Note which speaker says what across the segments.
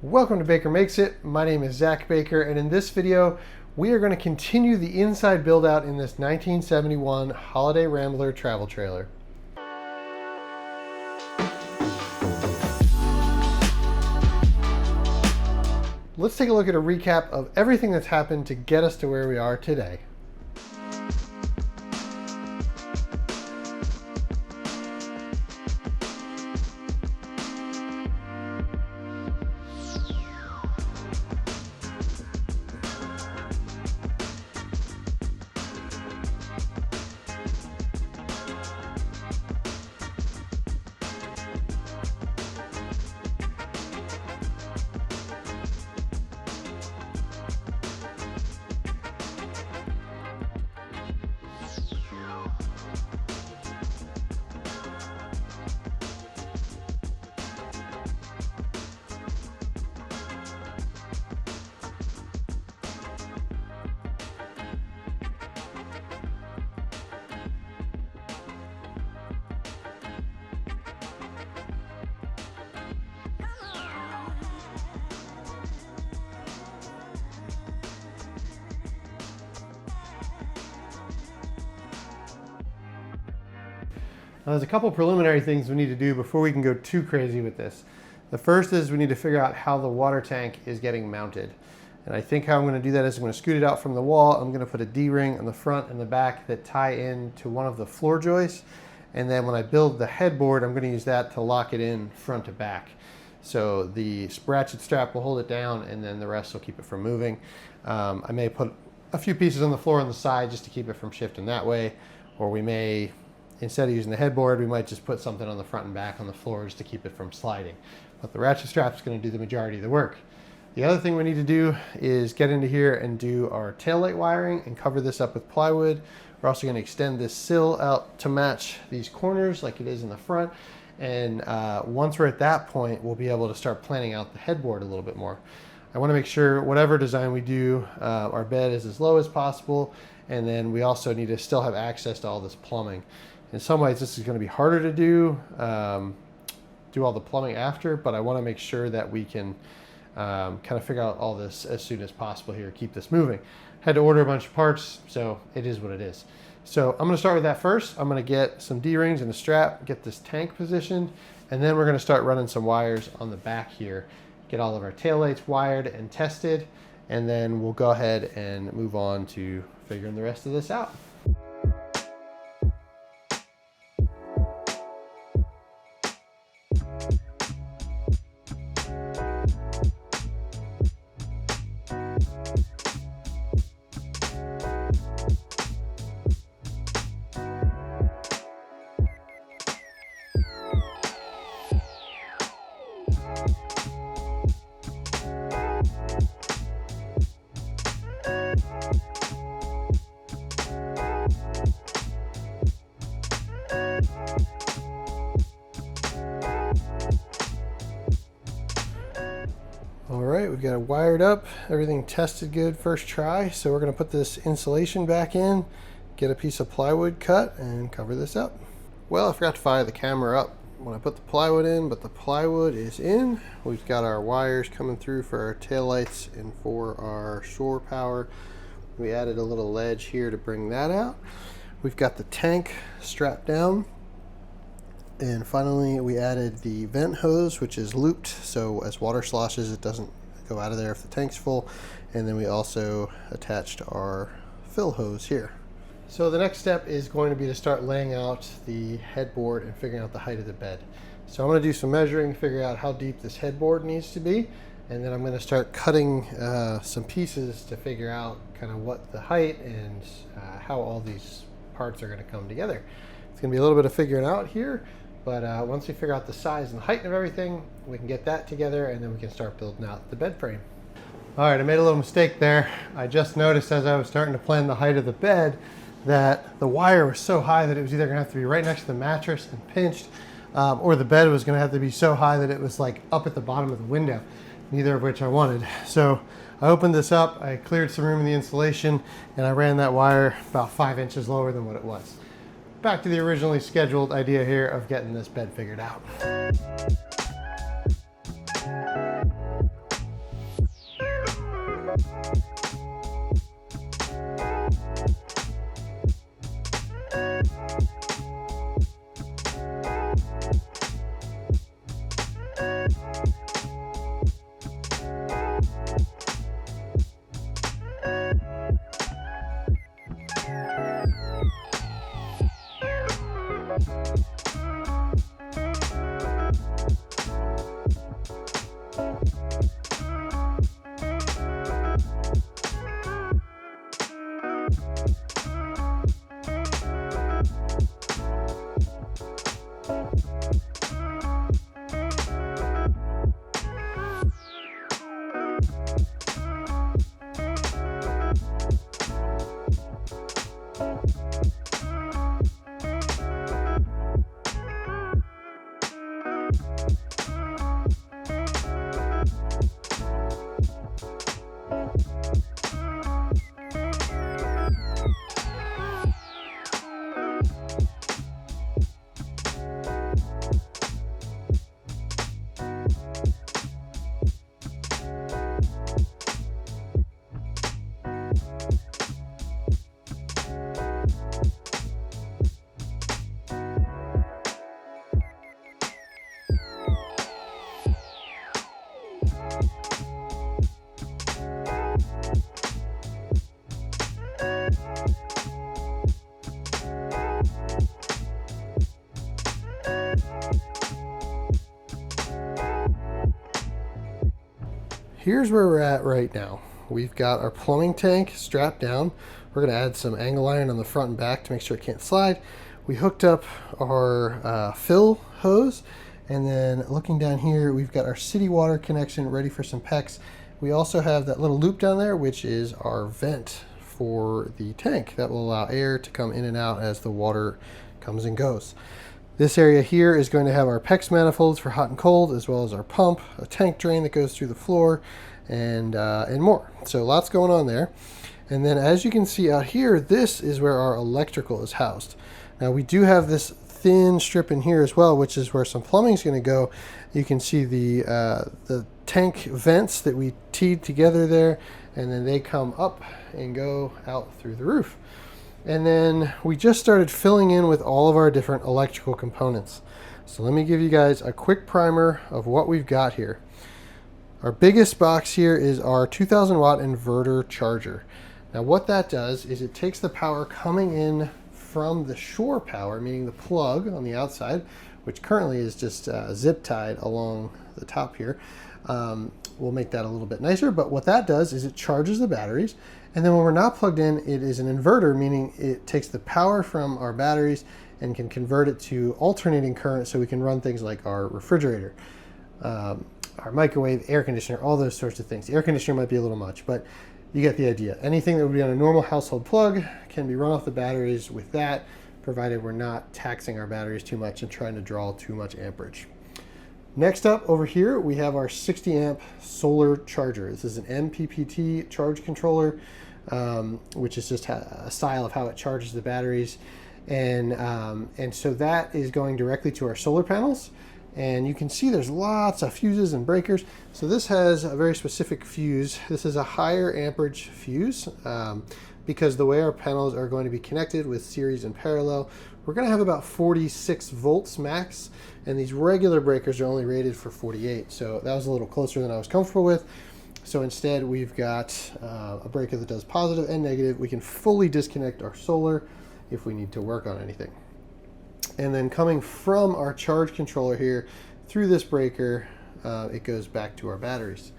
Speaker 1: Welcome to Baker Makes It. My name is Zach Baker, and in this video, we are going to continue the inside build out in this 1971 Holiday Rambler travel trailer. Let's take a look at a recap of everything that's happened to get us to where we are today. Now, there's a couple preliminary things we need to do before we can go too crazy with this. The first is we need to figure out how the water tank is getting mounted. And I think how I'm going to do that is I'm going to scoot it out from the wall. I'm going to put a D-ring on the front and the back that tie in to one of the floor joists. And then when I build the headboard, I'm going to use that to lock it in front to back. So the ratchet strap will hold it down, and then the rest will keep it from moving. I may put a few pieces on the floor on the side just to keep it from shifting that way. Or we may, instead of using the headboard, we might just put something on the front and back on the floors to keep it from sliding. But the ratchet strap is going to do the majority of the work. The other thing we need to do is get into here and do our taillight wiring and cover this up with plywood. We're also going to extend this sill out to match these corners like it is in the front. And once we're at that point, we'll be able to start planning out the headboard a little bit more. I want to make sure whatever design we do, our bed is as low as possible. And then we also need to still have access to all this plumbing. In some ways, this is going to be harder to do all the plumbing after, but I want to make sure that we can kind of figure out all this as soon as possible here, keep this moving. Had to order a bunch of parts, so it is what it is. So I'm going to start with that first. I'm going to get some D-rings and a strap, get this tank positioned, and then we're going to start running some wires on the back here, get all of our taillights wired and tested, and then we'll go ahead and move on to figuring the rest of this out. All right, we've got it wired up, everything tested good first try. So we're gonna put this insulation back in, get a piece of plywood cut and cover this up. Well, I forgot to fire the camera up when I put the plywood in, but the plywood is in. We've got our wires coming through for our taillights and for our shore power. We added a little ledge here to bring that out. We've got the tank strapped down. And finally, we added the vent hose, which is looped, so as water sloshes, it doesn't go out of there if the tank's full. And then we also attached our fill hose here. So the next step is going to be to start laying out the headboard and figuring out the height of the bed. So I'm going to do some measuring, figure out how deep this headboard needs to be, and then I'm going to start cutting some pieces to figure out kind of what the height and how all these parts are going to come together. It's going to be a little bit of figuring out here. But once we figure out the size and the height of everything, we can get that together and then we can start building out the bed frame. All right, I made a little mistake there. I just noticed as I was starting to plan the height of the bed that the wire was so high that it was either gonna have to be right next to the mattress and pinched, or the bed was gonna have to be so high that it was like up at the bottom of the window, neither of which I wanted. So I opened this up, I cleared some room in the insulation, and I ran that wire about 5 inches lower than what it was. back to the originally scheduled idea here of getting this bed figured out. Here's where we're at right now. We've got our plumbing tank strapped down. We're gonna add some angle iron on the front and back to make sure it can't slide. We hooked up our fill hose, and then looking down here, we've got our city water connection ready for some PEX. We also have that little loop down there, which is our vent for the tank that will allow air to come in and out as the water comes and goes. This area here is going to have our PEX manifolds for hot and cold, as well as our pump, a tank drain that goes through the floor, and more. So lots going on there. And then as you can see out here, this is where our electrical is housed. Now we do have this thin strip in here as well, which is where some plumbing is going to go. You can see the tank vents that we teed together there, and then they come up and go out through the roof. And then we just started filling in with all of our different electrical components. So let me give you guys a quick primer of what we've got here. Our biggest box here is our 2000 watt inverter charger. Now what that does is it takes the power coming in from the shore power, meaning the plug on the outside, which currently is just zip tied along the top here. We'll make that a little bit nicer, but what that does is it charges the batteries, and then when we're not plugged in, it is an inverter, meaning it takes the power from our batteries and can convert it to alternating current so we can run things like our refrigerator, our microwave, air conditioner, all those sorts of things. The air conditioner might be a little much, but you get the idea. Anything that would be on a normal household plug can be run off the batteries with that, provided we're not taxing our batteries too much and trying to draw too much amperage. Next up over here, we have our 60 amp solar charger. This is an MPPT charge controller, which is just a style of how it charges the batteries. And so that is going directly to our solar panels. And you can see there's lots of fuses and breakers. So this has a very specific fuse. This is a higher amperage fuse because the way our panels are going to be connected with series and parallel, we're going to have about 46 volts max, and these regular breakers are only rated for 48. So that was a little closer than I was comfortable with. So instead we've got a breaker that does positive and negative. We can fully disconnect our solar if we need to work on anything. And then coming from our charge controller here through this breaker, it goes back to our batteries.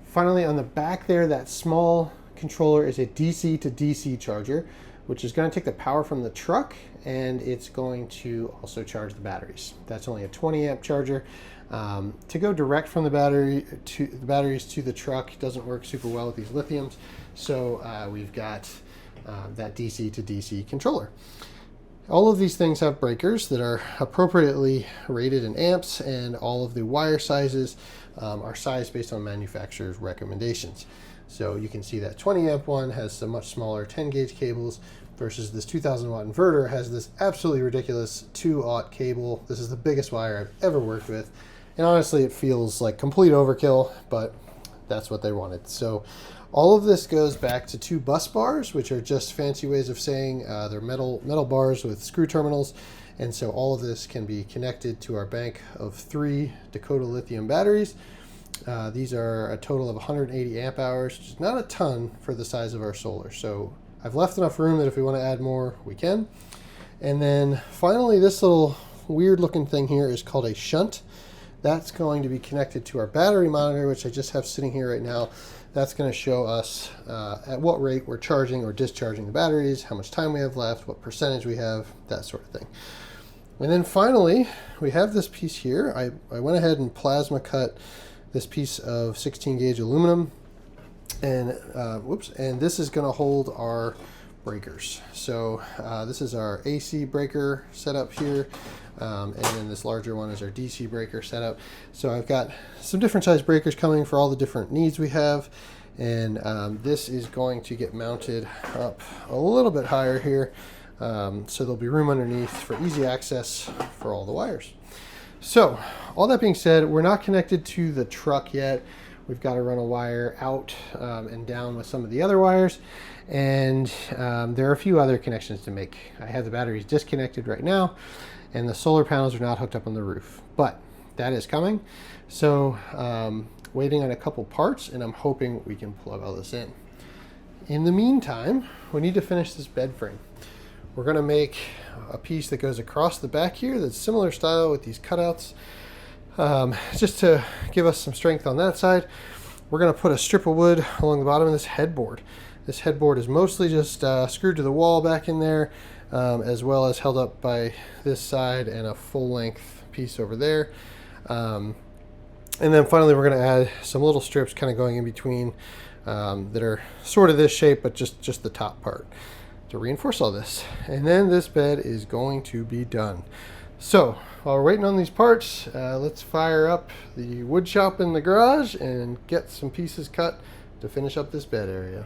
Speaker 1: Finally, on the back there, that small controller is a DC to DC charger, which is going to take the power from the truck, and it's going to also charge the batteries. That's only a 20 amp charger. To go direct from the batteries to the truck doesn't work super well with these lithiums, so we've got that DC to DC controller. All of these things have breakers that are appropriately rated in amps, and all of the wire sizes are sized based on manufacturer's recommendations. So you can see that 20 amp one has some much smaller 10 gauge cables versus this 2000 watt inverter has this absolutely ridiculous 2-aught cable. This is the biggest wire I've ever worked with. And honestly, it feels like complete overkill, but that's what they wanted. So all of this goes back to 2 bus bars, which are just fancy ways of saying they're metal bars with screw terminals. And so all of this can be connected to our bank of 3 Dakota lithium batteries. These are a total of 180 amp hours, which is not a ton for the size of our solar. So I've left enough room that if we want to add more, we can. And then finally, this little weird looking thing here is called a shunt. That's going to be connected to our battery monitor, which I just have sitting here right now. That's going to show us at what rate we're charging or discharging the batteries, how much time we have left, what percentage we have, that sort of thing. And then finally, we have this piece here. I went ahead and plasma cut this piece of 16 gauge aluminum, and and this is going to hold our breakers. So this is our AC breaker setup here, and then this larger one is our DC breaker setup. So I've got some different size breakers coming for all the different needs we have, and this is going to get mounted up a little bit higher here, so there'll be room underneath for easy access for all the wires. So all that being said, we're not connected to the truck yet. We've got to run a wire out and down with some of the other wires, and there are a few other connections to make. I have the batteries disconnected right now, and the solar panels are not hooked up on the roof, but that is coming. So waiting on a couple parts, and I'm hoping we can plug all this in. In the meantime, we need to finish this bed frame. We're going to make a piece that goes across the back here that's similar style with these cutouts, just to give us some strength on that side. We're going to put a strip of wood along the bottom of this headboard. This headboard is mostly just screwed to the wall back in there, as well as held up by this side and a full length piece over there. And then finally we're going to add some little strips kind of going in between that are sort of this shape, but just the top part to reinforce all this. And then this bed is going to be done. So while we're waiting on these parts, let's fire up the wood shop in the garage and get some pieces cut to finish up this bed area.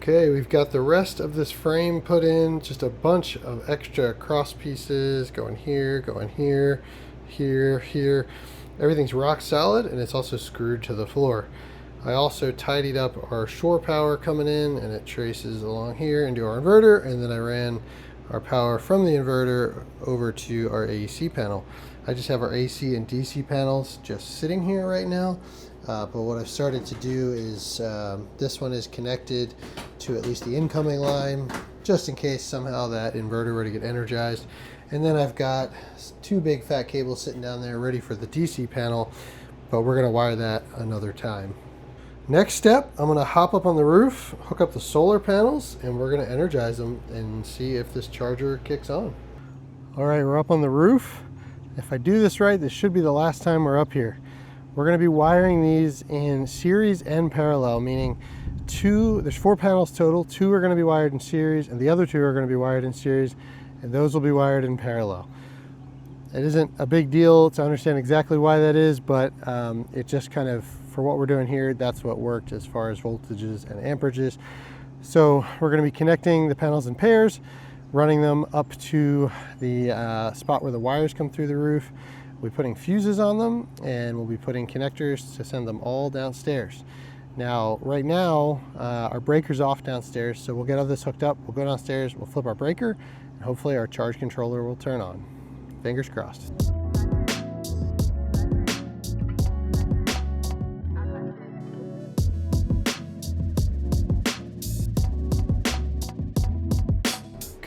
Speaker 1: Okay, we've got the rest of this frame put in, just a bunch of extra cross pieces going here, here, here. Everything's rock solid, and it's also screwed to the floor. I also tidied up our shore power coming in, and it traces along here into our inverter, and then I ran our power from the inverter over to our AC panel. I just have our AC and DC panels just sitting here right now. But what I've started to do is this one is connected to at least the incoming line, just in case somehow that inverter were to get energized. And then I've got 2 big fat cables sitting down there ready for the DC panel, but we're going to wire that another time. Next step, I'm going to hop up on the roof, hook up the solar panels, and we're going to energize them and see if this charger kicks on. All right, we're up on the roof. If I do this right, this should be the last time we're up here. We're going to be wiring these in series and parallel, meaning there's 4 panels total. 2 are going to be wired in series, and the other 2 are going to be wired in series, and those will be wired in parallel. It isn't a big deal to understand exactly why that is, but it just kind of, for what we're doing here, that's what worked as far as voltages and amperages. So we're going to be connecting the panels in pairs, running them up to the spot where the wires come through the roof. We'll be putting fuses on them, and we'll be putting connectors to send them all downstairs. Now, right now, our breaker's off downstairs, so we'll get all this hooked up, we'll go downstairs, we'll flip our breaker, and hopefully our charge controller will turn on. Fingers crossed.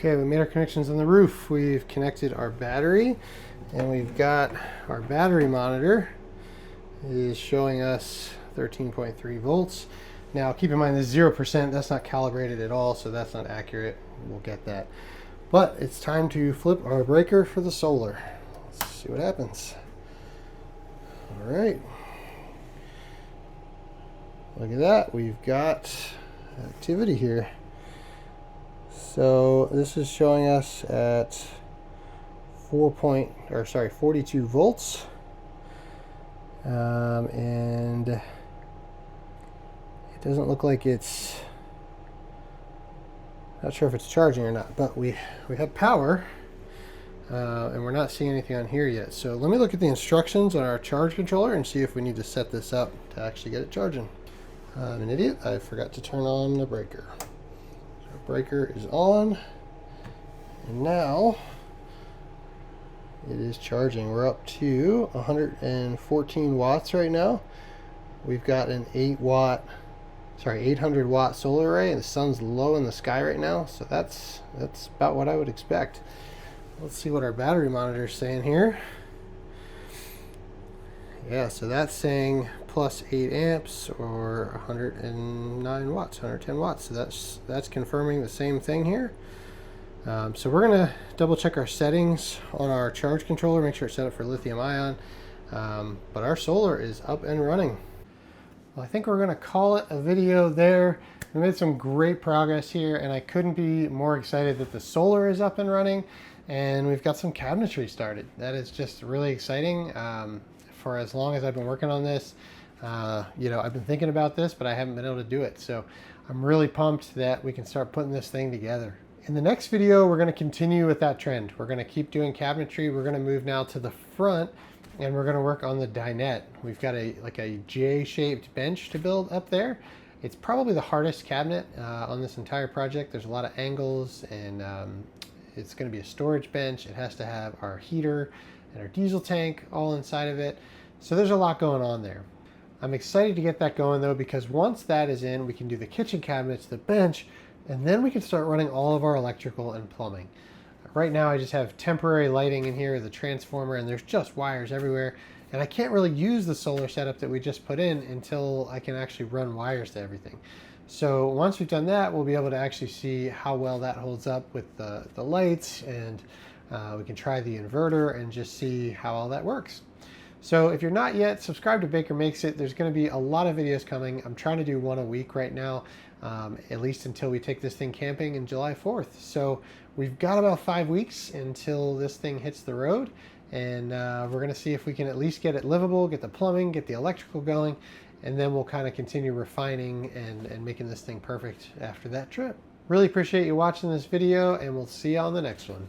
Speaker 1: Okay, we made our connections on the roof. We've connected our battery, and we've got our battery monitor is showing us 13.3 volts. Now keep in mind this 0%, that's not calibrated at all, so that's not accurate. We'll get that. But it's time to flip our breaker for the solar. Let's see what happens. All right. Look at that, we've got activity here. So this is showing us at 42 volts. And it doesn't look like it's, not sure if it's charging or not, but we have power, and we're not seeing anything on here yet. So let me look at the instructions on our charge controller and see if we need to set this up to actually get it charging. I'm an idiot, I forgot to turn on the breaker. So our breaker is on, and now it is charging. We're up to 114 watts right now. We've got an 800 watt solar array, and the sun's low in the sky right now, so that's about what I would expect. Let's see what our battery monitor is saying here. Yeah, so that's saying plus 8 amps or 109 watts, 110 watts. So that's confirming the same thing here. So we're gonna double check our settings on our charge controller, make sure it's set up for lithium ion. But our solar is up and running. Well, I think we're gonna call it a video there. We made some great progress here, and I couldn't be more excited that the solar is up and running and we've got some cabinetry started. That is just really exciting. For as long as I've been working on this, you know, I've been thinking about this, but I haven't been able to do it. So I'm really pumped that we can start putting this thing together. In the next video, we're going to continue with that trend. We're going to keep doing cabinetry. We're going to move now to the front, and we're going to work on the dinette. We've got like a J-shaped bench to build up there. It's probably the hardest cabinet on this entire project. There's a lot of angles, and it's going to be a storage bench. It has to have our heater and our diesel tank all inside of it. So there's a lot going on there. I'm excited to get that going though, because once that is in, we can do the kitchen cabinets, the bench, and then we can start running all of our electrical and plumbing. Right now I just have temporary lighting in here, the transformer, and there's just wires everywhere. And I can't really use the solar setup that we just put in until I can actually run wires to everything. So once we've done that, we'll be able to actually see how well that holds up with the lights, and we can try the inverter and just see how all that works. So if you're not yet subscribed to Baker Makes It, there's going to be a lot of videos coming. I'm trying to do one a week right now, at least until we take this thing camping in July 4th. So we've got about 5 weeks until this thing hits the road, and we're going to see if we can at least get it livable, get the plumbing, get the electrical going, and then we'll kind of continue refining and making this thing perfect after that trip. Really appreciate you watching this video, and we'll see you on the next one.